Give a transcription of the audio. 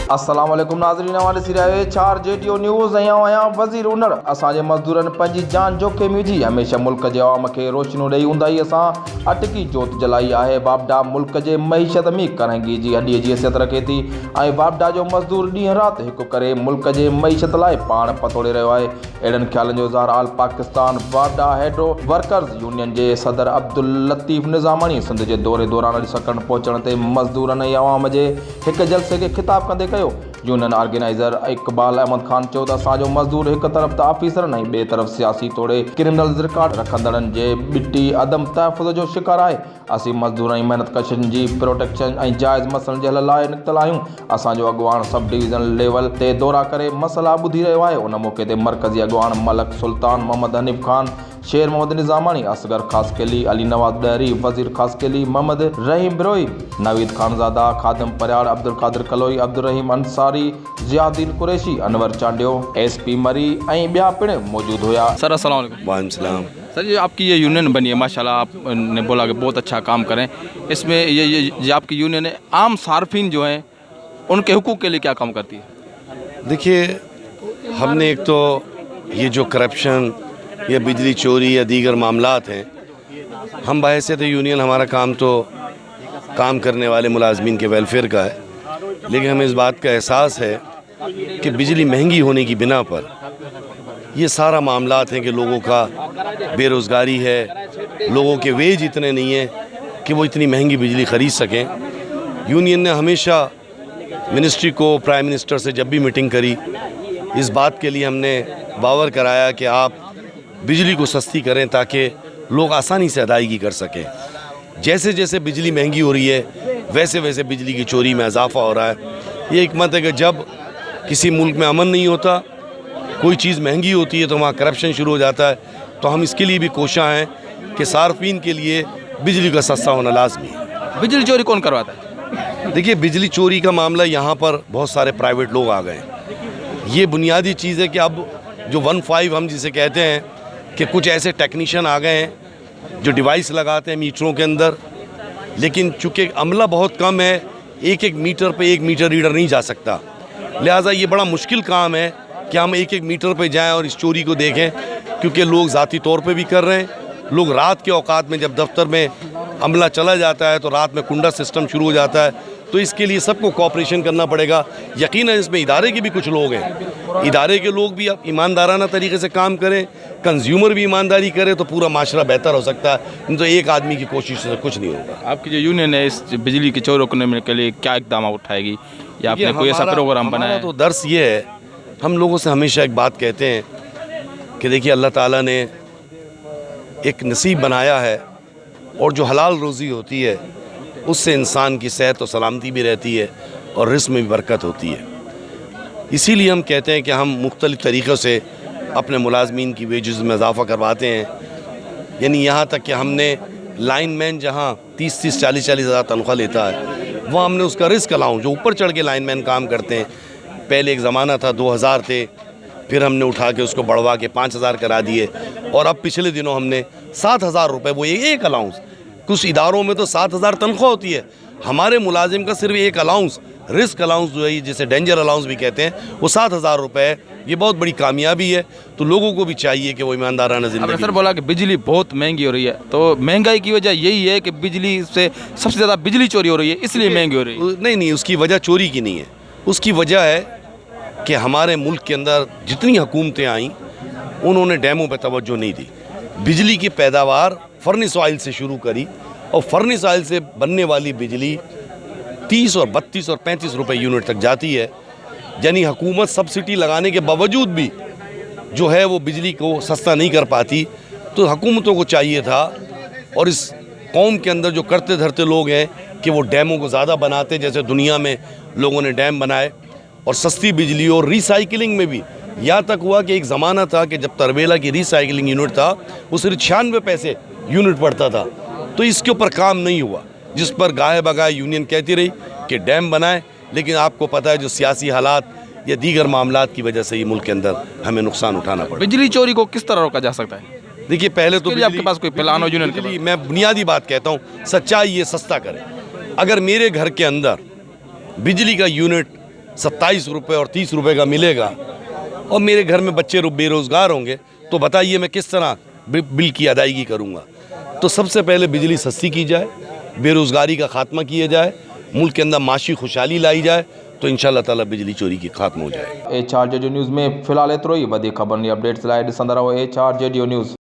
अस्सलाम वालेकुम नाज़रीन, हवाले से रहे 4 JTO न्यूज़ आया वज़ीर उनड़ असांजे मज़दूरनि पंहिंजी जान जोखिम विझी हमेशह मुल्क जे अवाम खे रोशनियूं ॾेई हूंदाई असां अटकी जोत जलाई आहे। बाबडा मुल्क जे मईशत में करंगी जी हॾीअ जी हैसियत रखे थी ऐं बाबडा जो मज़दूर ॾींहुं राति हिकु करे मुल्क जे मईशत लाइ पाण पतोड़े रहियो आहे। अहिड़नि ख़्यालनि जो इज़हार आल पाकिस्तान बाबडा हेड्रो वर्कर्स यूनियन जे सदर अब्दुल लतीफ़ निज़ामानी सिंध जे दौरे दौरान सकण पहुचण ते मज़दूरनि ऐं अवाम जे हिकु जलसे खे ख़िताब कंदे कयो। यूनियन ऑर्गेनाइज़र इकबाल अहमद खान चयो त असांजो मज़दूर हिकु तरफ़ त ऑफिसरनि ऐं ॿिए तरफ़ सियासी तोड़े क्रिमिनल रिकॉर्ड रखंदड़नि जे ॿिटी अदम तहफ़ुज़ जो शिकार आहे। असीं मज़दूर ऐं महिनत कशनि जी प्रोटेक्शन ऐं जाइज़ मसइलनि जे हल लाइ निकितल आहियूं। असांजो अॻुवाण सब डिवीज़न लेवल ते दौरा करे मसइला ॿुधी रहियो आहे। उन मौक़े ते मरकज़ी अॻुवाण मलक सुल्तान मोहम्मद हनीफ़ खान, शेर मोहम्मद निज़ामानी, असगर ख़ासकेली, अली नवाज़ डहरी, वज़ीर ख़ासकेली, मोहम्मद रहीम बिरोई, नवीद खानज़ादा, खादिम परियाड़, अब्दुल कादिर कलोई, अब्दुल रहीम अंसारी, ज़ियाउद्दीन कुरैशी, अनवर चांडियो, SP मरी ऐं ॿिया पिण मौजूद हुआ। सर अस्सलाम वालेकुम। वालेकुम सलाम। सर ये आपकी ये यूनियन बनी है, माशाल्लाह आपने बोला कि बहुत अच्छा काम करें। इसमें ये आपकी यूनियन है, आम सार्फिन जो हैं उनके हुकूक के लिए क्या काम करती है? देखिए, हमने एक तो ये जो करप्शन या बिजली चोरी या दीगर मामलात हैं, हम बहैसियत यूनियन हमारा काम तो काम करने वाले मुलाजमीन के वेलफेयर का है, लेकिन हमें इस बात का एहसास है कि बिजली महंगी होने की बिना पर ये सारा मामलात हैं कि लोगों का बेरोज़गारी है, लोगों के वेज इतने नहीं हैं कि वो इतनी महंगी बिजली ख़रीद सकें। यूनियन ने हमेशा मिनिस्ट्री को, प्राइम मिनिस्टर से जब भी मीटिंग करी, इस बात के लिए हमने बावर कराया कि आप बिजली को सस्ती करें ताकि लोग आसानी से अदायगी कर सकें। जैसे जैसे बिजली महंगी हो रही है वैसे वैसे बिजली की चोरी में इजाफा हो रहा है। ये हिकमत है कि जब किसी मुल्क में अमन नहीं होता, कोई चीज़ महंगी होती है तो वहाँ करप्शन शुरू हो जाता है। तो हम इसके लिए भी कोशिश हैं कि सार्फिन के लिए बिजली का सस्ता होना लाजमी है। बिजली चोरी कौन करवाता है? देखिए, बिजली चोरी का मामला यहाँ पर बहुत सारे प्राइवेट लोग आ गए। ये बुनियादी चीज़ है कि अब जो 15 हम जिसे कहते हैं कि कुछ ऐसे टेक्नीशियन आ गए हैं जो डिवाइस लगाते हैं मीटरों के अंदर, लेकिन चूँकि अमला बहुत कम है, एक एक मीटर पे एक मीटर रीडर नहीं जा सकता। लिहाजा ये बड़ा मुश्किल काम है कि हम एक एक मीटर पे जाएं और इस चोरी को देखें, क्योंकि लोग ज़ाती तौर पे भी कर रहे हैं। लोग रात के औकात में जब दफ्तर में अमला चला जाता है तो रात में कुंडा सिस्टम शुरू हो जाता है। तो इसके लिए सबको कोऑपरेशन करना पड़ेगा। यकीनन इसमें इदारे के भी कुछ लोग हैं, इदारे के लोग भी अब ईमानदाराना तरीके से काम करें, कंज्यूमर भी ईमानदारी करे तो पूरा माशरा बेहतर हो सकता है। नहीं तो एक आदमी की कोशिश से कुछ नहीं होगा। आपकी जो यूनियन है इस बिजली के चोरी रोकने के लिए क्या इकदाम उठाएगी, या आपने कोई ऐसा प्रोग्राम बनाया? तो दर्स ये है, हम लोगों से हमेशा एक बात कहते हैं कि देखिए, अल्लाह ताला ने एक नसीब बनाया है और जो हलाल रोज़ी होती है उससे इंसान की सेहत और सलामती भी रहती है और रिस्क में भी बरकत होती है। इसीलिए हम कहते हैं कि हम मुख्तलिफ़ तरीक़ों से अपने मुलाजमीन की वेजेस में इजाफ़ा करवाते हैं। यानी यहाँ तक कि हमने लाइनमैन जहाँ 30-40 हज़ार तनख्वाह लेता है, वहाँ हमने उसका रिस्क अलाउंस, जो ऊपर चढ़ के लाइनमैन काम करते हैं, पहले एक ज़माना था 2000 थे, फिर हमने उठा के उसको बढ़वा के 5000 करा दिए, और अब पिछले दिनों हमने 7000 रुपये, वो एक अलाउंस। कुछ इदारों में तो 7000 तनख्वाह होती है, हमारे मुलाजिम का सिर्फ एक अलाउंस, रिस्क अलाउंस जो है, जिसे डेंजर अलाउंस भी कहते हैं, वो 7000 रुपये है। ये बहुत बड़ी कामयाबी है। तो लोगों को भी चाहिए कि वो ईमानदाराना ज़िंदगी। सर बोला कि बिजली बहुत महंगी हो रही है, तो महंगाई की वजह यही है कि बिजली से सबसे ज़्यादा बिजली चोरी हो रही है, इसलिए महंगी हो रही है? नहीं, उसकी वजह चोरी की नहीं है। उसकी वजह है कि हमारे मुल्क के अंदर जितनी हुकूमतें आईं, उन्होंने डैमों पर तवज्जो नहीं दी। बिजली की पैदावार फर्नेस ऑयल से शुरू करी, और फर्नेस ऑयल से बनने वाली बिजली 30 और 32 और 35 रुपए यूनिट तक जाती है। यानी हुकूमत सब्सिडी लगाने के बावजूद भी जो है वो बिजली को सस्ता नहीं कर पाती। तो हुकूमतों को चाहिए था, और इस कौम के अंदर जो करते धरते लोग हैं, कि वो डैमों को ज़्यादा बनाते, जैसे दुनिया में लोगों ने डैम बनाए, और सस्ती बिजली और रिसाइकिलिंग में भी। यहाँ तक हुआ कि एक ज़माना था कि जब तरबेला की रिसाइकिलिंग यूनिट था, वो सिर्फ 96 पैसे यूनिट पड़ता था। तो इसके ऊपर काम नहीं हुआ, जिस पर गाहे बगाए यूनियन कहती रही कि डैम बनाए, लेकिन आपको पता है जो सियासी हालात या दीगर मामलात की वजह से ये मुल्क के अंदर हमें नुकसान उठाना पड़ा। बिजली चोरी को किस तरह रोका जा सकता है? देखिए, पहले तो आपके पास कोई प्लान हो यूनियन के पास? मैं बुनियादी बात कहता हूँ, सच्चाई ये सस्ता करें। अगर मेरे घर के अंदर बिजली का यूनिट 27 रुपये और 30 रुपये का मिलेगा और मेरे घर में बच्चे बेरोज़गार होंगे, तो बताइए मैं किस तरह बिल की अदायगी करूँगा। तो सबसे पहले बिजली सस्ती की जाए, बेरोज़गारी का ख़ात्मा किया जाए, मुल्क के अंदर माशी खुशहाली लाई जाए, तो इंशाअल्लाह ताला बिजली चोरी की ख़ात्मा हो जाए। HR JDO न्यूज़ में फ़िलहाल एतिरो ई। वधीक ख़बरनि अपडेट्स लाइ ॾिसंदा रहो HR JDO न्यूज़।